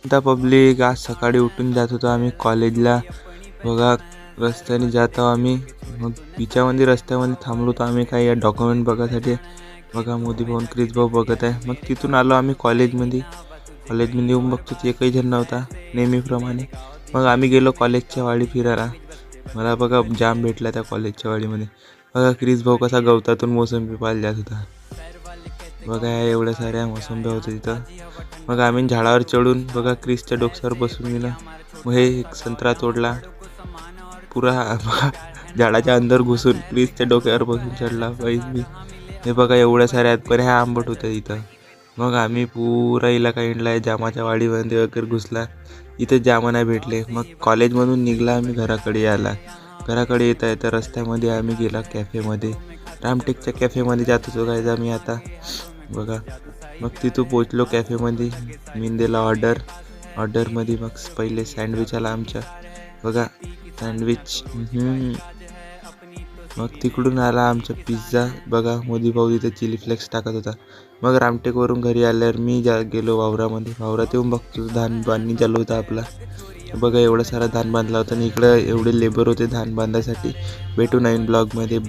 आता पब्लिक आज सकाळी उठून जात होतो आम्ही कॉलेजला. बघा रस्त्याने जात आहो आम्ही. मग बिचामध्ये रस्त्यामध्ये थांबलो होतो आम्ही काही डॉक्युमेंट बघायसाठी. बघा मोदी भाऊ क्रिस भाऊ बघत आहे. मग तिथून आलो आम्ही कॉलेजमध्ये येऊन बघतो ते एकही जण नव्हता नेहमीप्रमाणे. मग आम्ही गेलो कॉलेजच्या वाडी फिरायला. मला बघा जाम भेटला त्या कॉलेजच्या वाडीमध्ये. बघा क्रिस भाऊ कसा गवतातून मोसंबी पाहायला जात होता. बघा एवढ्या साऱ्या मोसंब्या होत्या तिथं. मग आम्ही झाडावर चढून बघा क्रिसच्या डोक्यावर बसून गेला. मग हे एक संत्रा तोडला पुरा. बघा झाडाच्या अंदर घुसून क्रिसच्या डोक्यावर बसून चढला पाहिजे मी. हे बघा एवढ्या साऱ्या आहेत पण ह्या आंबट होत्या इथं. मग आम्ही पुरा इलाका हिंडला जामाच्या वाडीमध्ये वगैरे घुसला. इथे जामा नाही भेटले. मग कॉलेजमधून निघला आम्ही घराकडे यायला. घराकडे येता येता रस्त्यामध्ये आम्ही गेला कॅफेमध्ये. रामटेकच्या कॅफेमध्ये जात होतो काय आम्ही आता. बघा मग तिथं पोचलो कॅफेमध्ये. मी दिला ऑर्डरमध्ये. मग पहिले सँडविच आला आमच्या. बघा सँडविच. मग तिकडून आला आमचा पिझ्झा. बघा मोदी भाऊ तिथे चिली फ्लेक्स टाकत होता. मग रामटेकवरून घरी आल्यावर मी गेलो वावरामध्ये. वावरात येऊन बघतो धान बांधणी चालू होता आपला. बघा एवढा सारा धान बांधला होता आणि इकडं एवढे लेबर होते धान बांधायसाठी. भेटू नवीन ब्लॉगमध्ये.